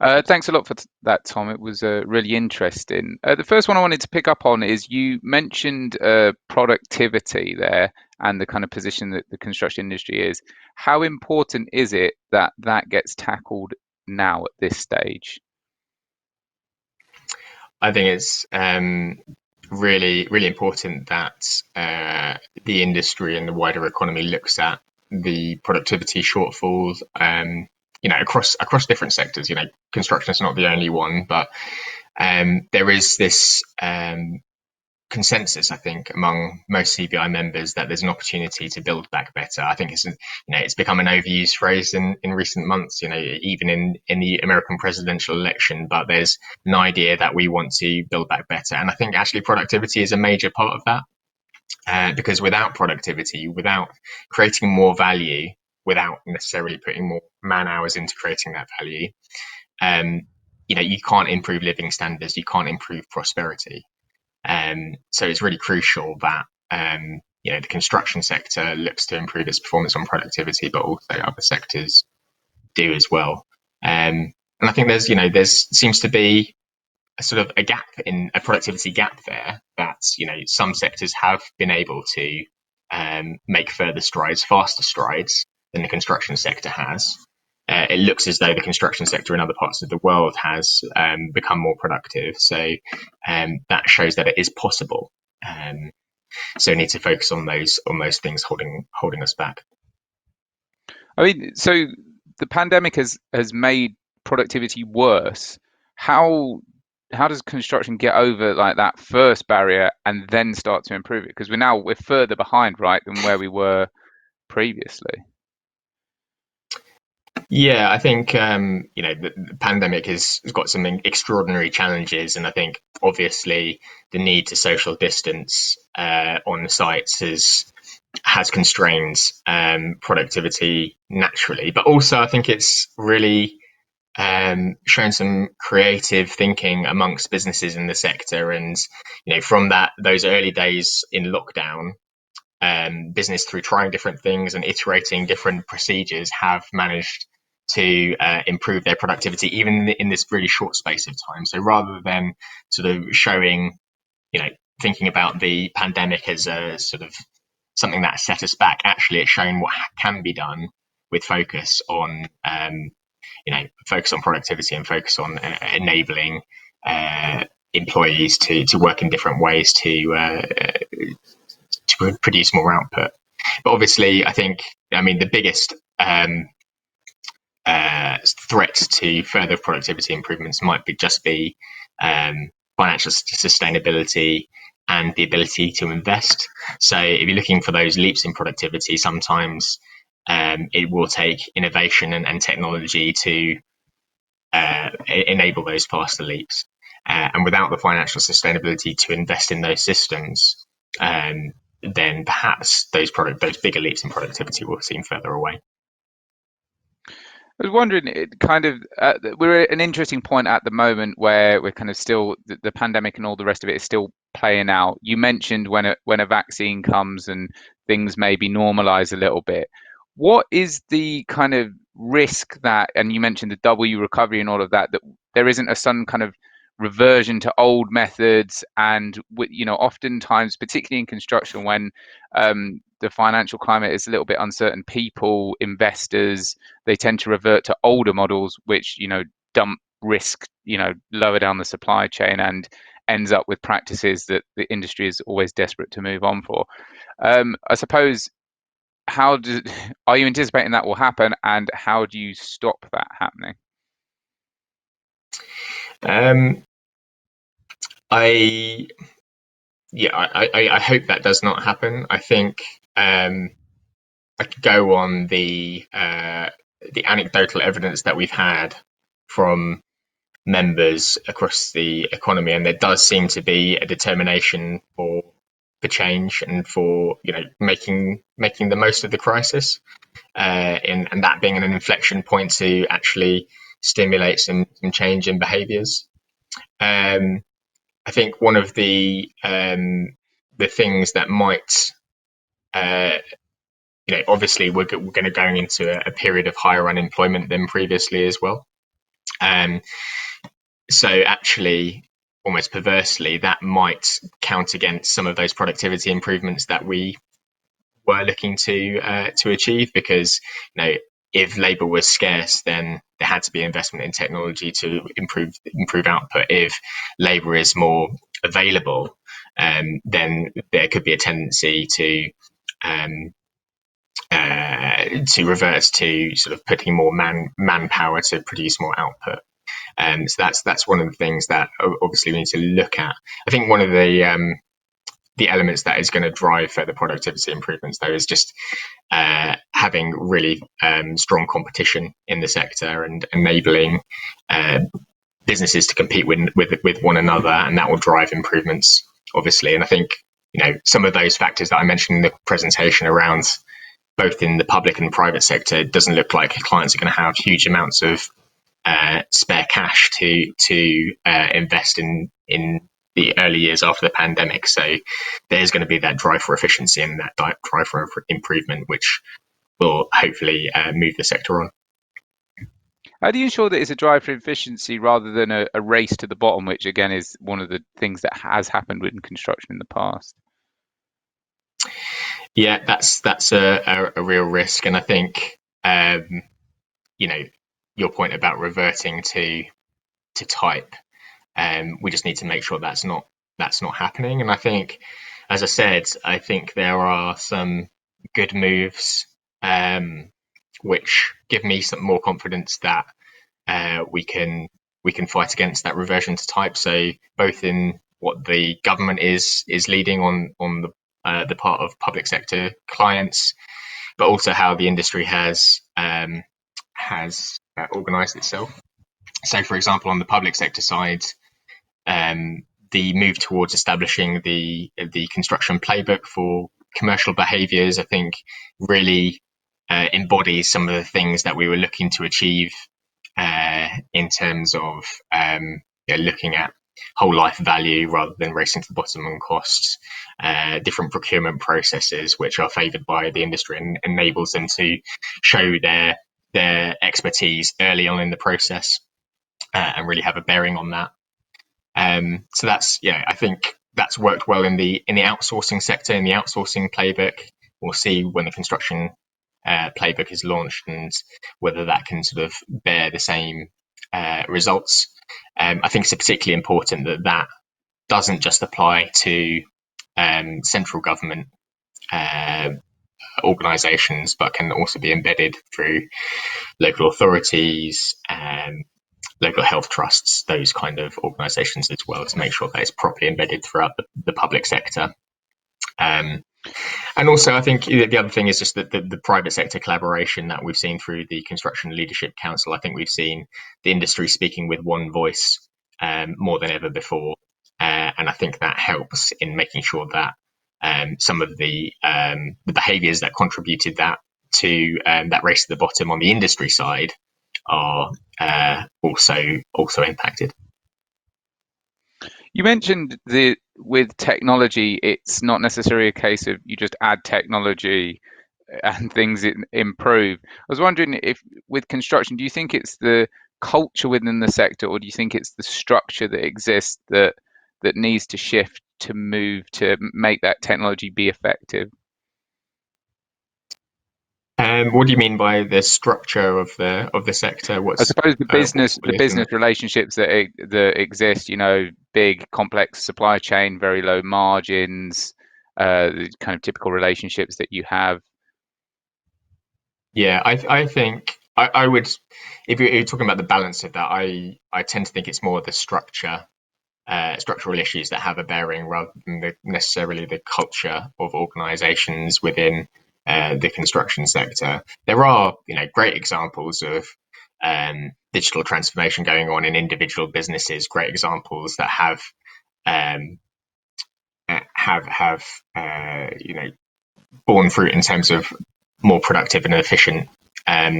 Thanks a lot for that, Tom. It was really interesting. The first one I wanted to pick up on is you mentioned productivity there and the kind of position that the construction industry is. How important is it that that gets tackled now at this stage? I think it's really, really important that the industry and the wider economy looks at the productivity shortfalls, across different sectors. Construction is not the only one, but there is this consensus, I think, among most CBI members that there's an opportunity to build back better. I think it's become an overused phrase in recent months, even in the American presidential election, but there's an idea that we want to build back better. And I think actually productivity is a major part of that, because without productivity, without creating more value, without necessarily putting more man hours into creating that value, um, you can't improve living standards, you can't improve prosperity. So it's really crucial that the construction sector looks to improve its performance on productivity, but also other sectors do as well. And I think there's seems to be a sort of a productivity gap there that some sectors have been able to make further strides, faster strides than the construction sector has. It looks as though the construction sector in other parts of the world has become more productive. So that shows that it is possible. Um, so we need to focus on those things holding us back. I mean, so the pandemic has made productivity worse. How how does construction get over like that first barrier and then start to improve it? Because we're further behind, right, than where we were previously. Yeah, I think the pandemic has got some extraordinary challenges, and I think obviously the need to social distance on the sites has constrained productivity naturally, but also I think it's really shown some creative thinking amongst businesses in the sector, and from those early days in lockdown, business through trying different things and iterating different procedures have managed to improve their productivity even in this really short space of time. So rather than sort of showing, thinking about the pandemic as a sort of something that set us back, actually it's shown what can be done with focus on productivity and focus on enabling employees to work in different ways to produce more output. But obviously, the biggest threat to further productivity improvements might be financial sustainability and the ability to invest. So if you're looking for those leaps in productivity, sometimes it will take innovation and technology to enable those faster leaps. And without the financial sustainability to invest in those systems, then perhaps those bigger leaps in productivity will seem further away. I was wondering, it kind of we're at an interesting point at the moment where we're kind of still the pandemic and all the rest of it is still playing out. You mentioned when a vaccine comes and things maybe normalize a little bit. What is the kind of risk that, and you mentioned the W recovery and all of that, that there isn't a sudden kind of reversion to old methods and oftentimes, particularly in construction, when the financial climate is a little bit uncertain, people, investors, they tend to revert to older models, which dump risk, lower down the supply chain and ends up with practices that the industry is always desperate to move on for. I suppose, how do are you anticipating that will happen, and how do you stop that happening? Um, I yeah, I hope that does not happen. I think I could go on the anecdotal evidence that we've had from members across the economy, and there does seem to be a determination for change and for making the most of the crisis, and that being an inflection point to actually stimulate some change in behaviours. Um, I think one of the things that might uh, obviously we're going to going into a period of higher unemployment than previously as well. Um, so actually, almost perversely, that might count against some of those productivity improvements that we were looking to achieve, because if labour was scarce, then there had to be investment in technology to improve output. If labour is more available, then there could be a tendency um, to revert to sort of putting more manpower to produce more output. So that's one of the things that obviously we need to look at. I think one of the elements that is going to drive further productivity improvements, though, is just having really strong competition in the sector and enabling businesses to compete with one another, and that will drive improvements, obviously. And I think some of those factors that I mentioned in the presentation around both in the public and private sector, it doesn't look like clients are going to have huge amounts of spare cash to invest in the early years after the pandemic. So there's going to be that drive for efficiency and that drive for improvement, which will hopefully move the sector on. How do you ensure that it's a drive for efficiency rather than a race to the bottom, which again is one of the things that has happened in construction in the past? Yeah, that's a real risk, and I think your point about reverting to type, we just need to make sure that's not happening. And I think, as I said, I think there are some good moves which give me some more confidence that we can fight against that reversion to type. So both in what the government is leading on the part of public sector clients, but also how the industry has organised itself. So, for example, on the public sector side, the move towards establishing the construction playbook for commercial behaviours, I think, really embodies some of the things that we were looking to achieve in terms of looking at whole life value rather than racing to the bottom on costs, different procurement processes which are favoured by the industry and enables them to show their expertise early on in the process and really have a bearing on that. So that's, I think that's worked well in the outsourcing sector, in the outsourcing playbook. We'll see when the construction playbook is launched and whether that can sort of bear the same results. I think it's particularly important that doesn't just apply to central government organisations, but can also be embedded through local authorities, local health trusts, those kind of organisations as well, to make sure that it's properly embedded throughout the public sector. And also, I think the other thing is just that the private sector collaboration that we've seen through the Construction Leadership Council. I think we've seen the industry speaking with one voice more than ever before. And I think that helps in making sure that some of the behaviours that contributed to that race to the bottom on the industry side are also impacted. You mentioned with technology, it's not necessarily a case of you just add technology and things improve. I was wondering if with construction, do you think it's the culture within the sector, or do you think it's the structure that exists that needs to shift to move to make that technology be effective? What do you mean by the structure of the sector? I What's suppose the what business relationships that exist, big complex supply chain, very low margins, the kind of typical relationships that you have. Yeah, I think I would, if you're talking about the balance of that, I tend to think it's more the structural issues that have a bearing rather than necessarily the culture of organisations within the construction sector. There are great examples of digital transformation going on in individual businesses. Great examples that um, have borne fruit in terms of more productive and efficient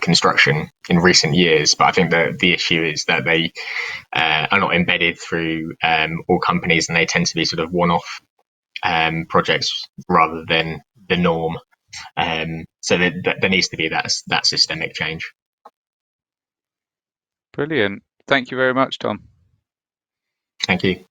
construction in recent years. But I think that the issue is that they are not embedded through all companies, and they tend to be sort of one-off projects rather than the norm. So there needs to be that systemic change. Brilliant. Thank you very much, Tom. Thank you.